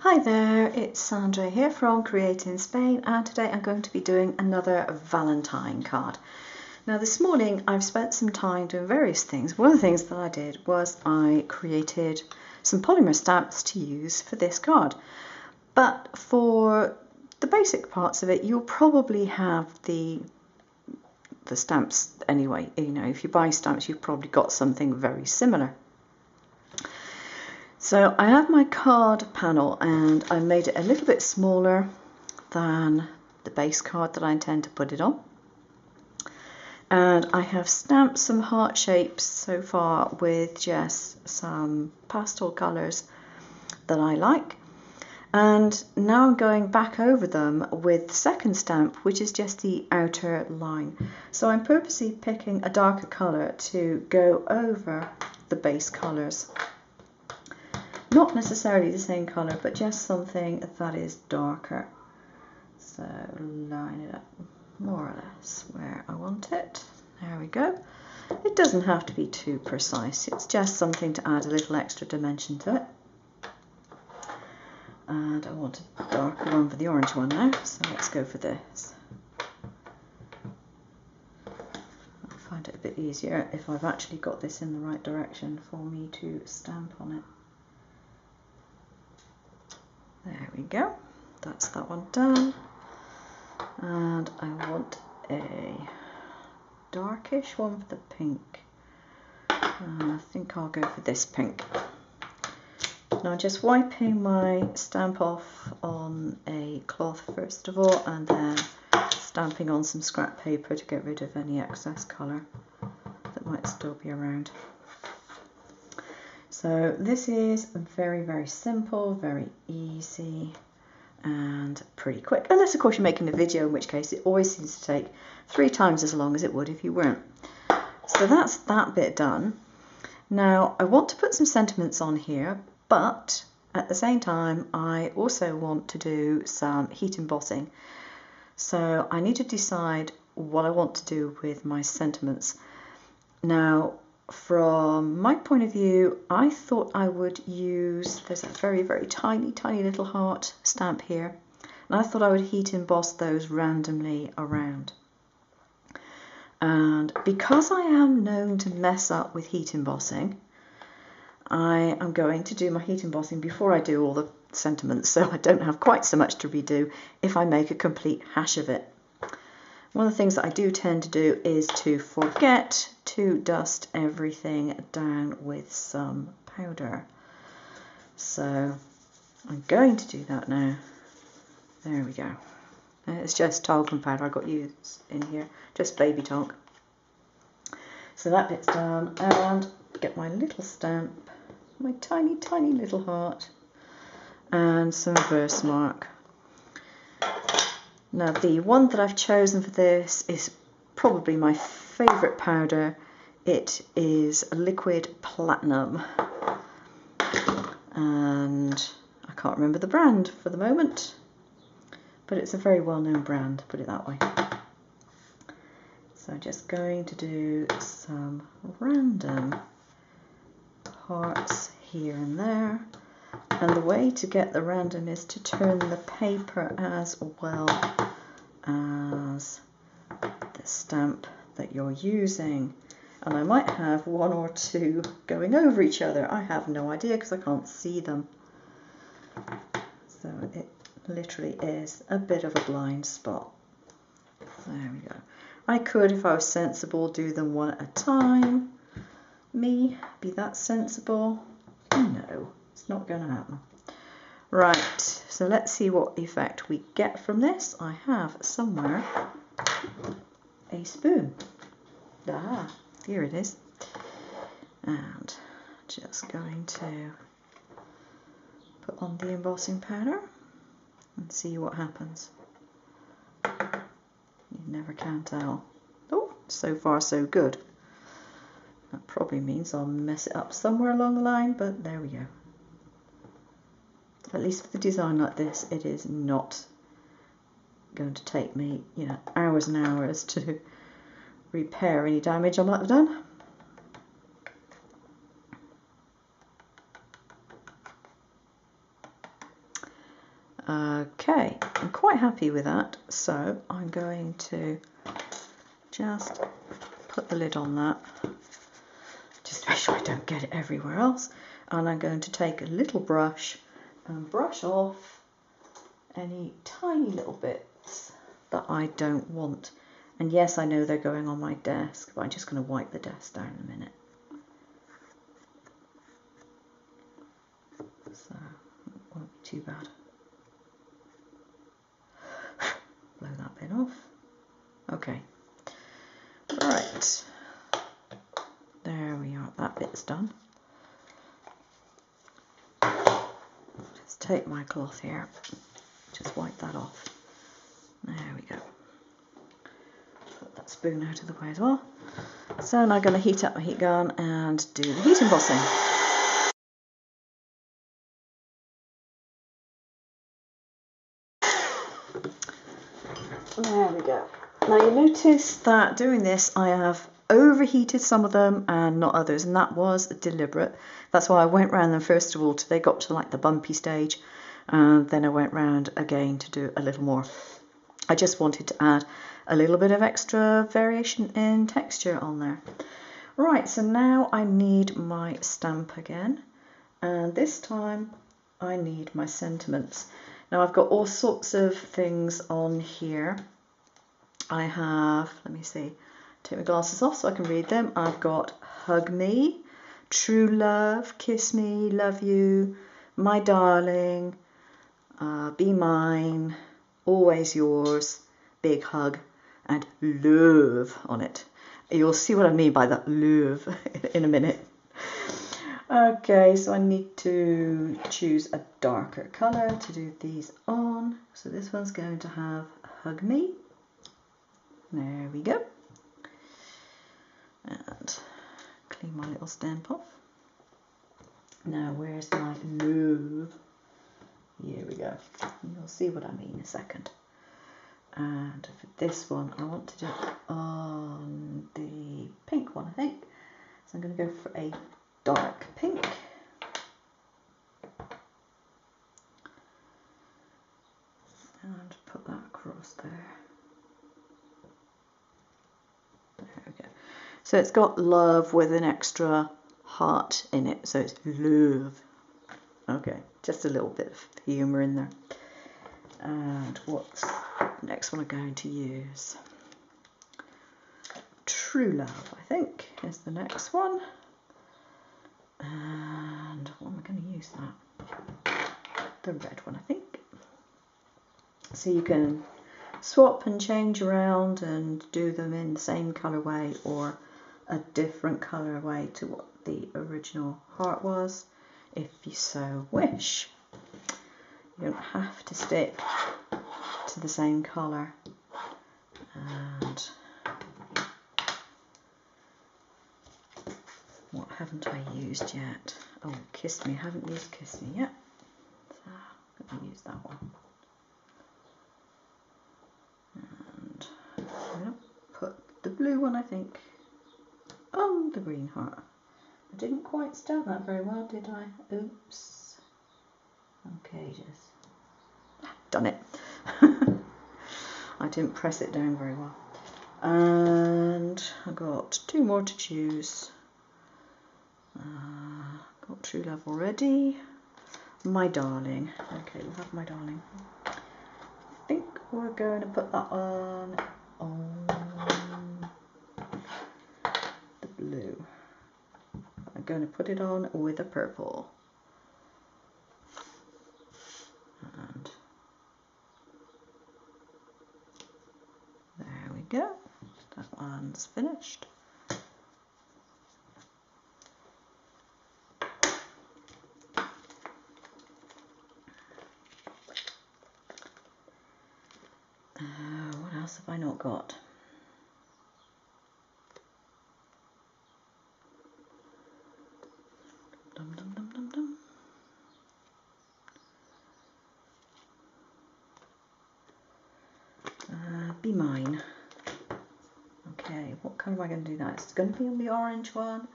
Hi there, it's Sandra here from Create in Spain, and today I'm going to be doing another Valentine card. Now this morning I've spent some time doing various things. One of the things that I did was I created some polymer stamps to use for this card. But for the basic parts of it, you'll probably have the stamps anyway. You know, if you buy stamps, you've probably got something very similar. So I have my card panel and I made it a little bit smaller than the base card that I intend to put it on. And I have stamped some heart shapes so far with just some pastel colours that I like. And now I'm going back over them with the second stamp, which is just the outer line. So I'm purposely picking a darker colour to go over the base colours. Not necessarily the same colour, but just something that is darker. So line it up more or less where I want it. There we go. It doesn't have to be too precise. It's just something to add a little extra dimension to it. And I want a darker one for the orange one now, so let's go for this. I find it a bit easier if I've actually got this in the right direction for me to stamp on it. There we go, that's that one done. And I want a darkish one for the pink. I think I'll go for this pink. Now I'm just wiping my stamp off on a cloth first of all, and then stamping on some scrap paper to get rid of any excess colour that might still be around. So this is very, very simple, very easy and pretty quick. Unless of course you're making a video, in which case it always seems to take 3 times as long as it would if you weren't. So that's that bit done. Now I want to put some sentiments on here, but at the same time I also want to do some heat embossing. So I need to decide what I want to do with my sentiments. Now from my point of view, I thought I would use, there's a very, very tiny, tiny little heart stamp here, and I thought I would heat emboss those randomly around. And because I am known to mess up with heat embossing, I am going to do my heat embossing before I do all the sentiments, so I don't have quite so much to redo if I make a complete hash of it. One of the things that I do tend to do is to forget to dust everything down with some powder. So I'm going to do that now. There we go. It's just talcum powder I got used in here, just baby talc. So that bit's done, and get my little stamp, my tiny, tiny little heart, and some Versamark. Now the one that I've chosen for this is probably my favourite powder. It is liquid platinum, and I can't remember the brand for the moment, but it's a very well-known brand, put it that way. So I'm just going to do some random hearts here and there. And the way to get the random is to turn the paper as well as the stamp that you're using. And I might have 1 or 2 going over each other. I have no idea because I can't see them. So it literally is a bit of a blind spot. There we go. I could, if I was sensible, do them one at a time. Me, be that sensible? No. It's not going to happen. Right, so let's see what effect we get from this. I have somewhere a spoon. Ah, here it is. And just going to put on the embossing powder and see what happens. You never can tell. Oh, so far so good. That probably means I'll mess it up somewhere along the line, but there we go. At least for the design like this, it is not going to take me, you know, hours and hours to repair any damage I might have done. Okay, I'm quite happy with that, so I'm going to just put the lid on that, just to make sure I don't get it everywhere else, and I'm going to take a little brush and brush off any tiny little bits that I don't want. And yes, I know they're going on my desk, but I'm just going to wipe the desk down in a minute. So it won't be too bad. Blow that bit off. Okay. Right. There we are. That bit's done. Just take my cloth here. Just wipe that off. There we go. Put that spoon out of the way as well. So now I'm going to heat up my heat gun and do the heat embossing. There we go. Now you notice that doing this I have overheated some of them and not others, and that was deliberate. That's why I went round them first of all till they got to like the bumpy stage, and then I went round again to do a little more. I just wanted to add a little bit of extra variation in texture on there. Right, so now I need my stamp again, and this time I need my sentiments. Now I've got all sorts of things on here. I have, let me see, take my glasses off so I can read them. I've got hug me, true love, kiss me, love you, my darling, be mine, always yours, big hug, and love on it. You'll see what I mean by that love in a minute. Okay, so I need to choose a darker colour to do these on. So this one's going to have hug me. There we go. And clean my little stamp off. Now where's my love? Here we go. You'll see what I mean in a second. And for this one, I want to do it on the pink one, I think. So I'm going to go for a dark pink. And put that across there. There we go. So it's got love with an extra heart in it, so it's love. Okay, just a little bit of humour in there. And what's the next one I'm going to use? True love, I think, is the next one. And what am I going to use that? The red one, I think. So you can swap and change around and do them in the same colourway or a different colourway to what the original heart was, if you so wish. You don't have to stick to the same colour. And what haven't I used yet? Oh, Kiss Me. I haven't used Kiss Me yet. So I'm going to use that one. And I'm going to put the blue one, I think, on the green heart. I didn't quite stamp that very well, did I? Oops. Okay, just done it. I didn't press it down very well. And I got two more to choose. Got True Love already. My Darling. Okay, we'll have My Darling. I think we're going to put that on the blue. I'm going to put it on with a purple. And there we go. That one's finished. What else have I not got? Dum, dum, dum, dum, dum. Be Mine. Okay, what colour am I going to do that? It's going to be on the orange one.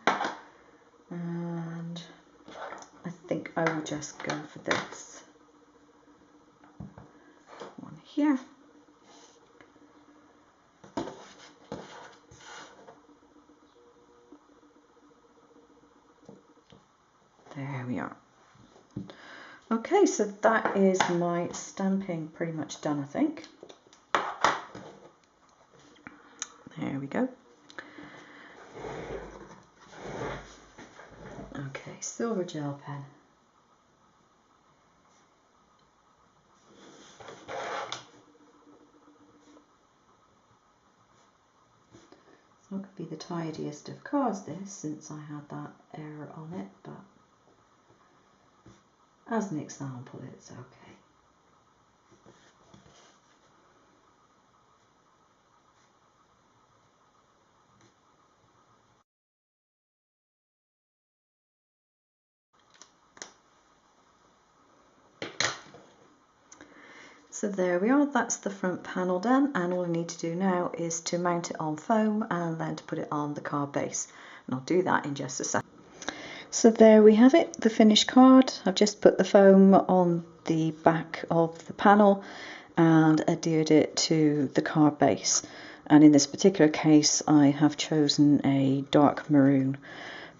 And I think I will just go for this. here. There we are. Okay, so that is my stamping pretty much done, I think. There we go. Okay, silver gel pen. It's not going to be the tidiest of cards this, since I had that error on it, but as an example it's okay. So there we are, that's the front panel done, and all I need to do now is to mount it on foam and then to put it on the card base, and I'll do that in just a second. So there we have it, the finished card. I've just put the foam on the back of the panel and adhered it to the card base, and in this particular case I have chosen a dark maroon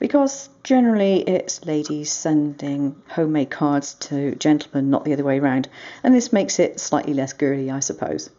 because generally it's ladies sending homemade cards to gentlemen, not the other way around, and this makes it slightly less girly, I suppose.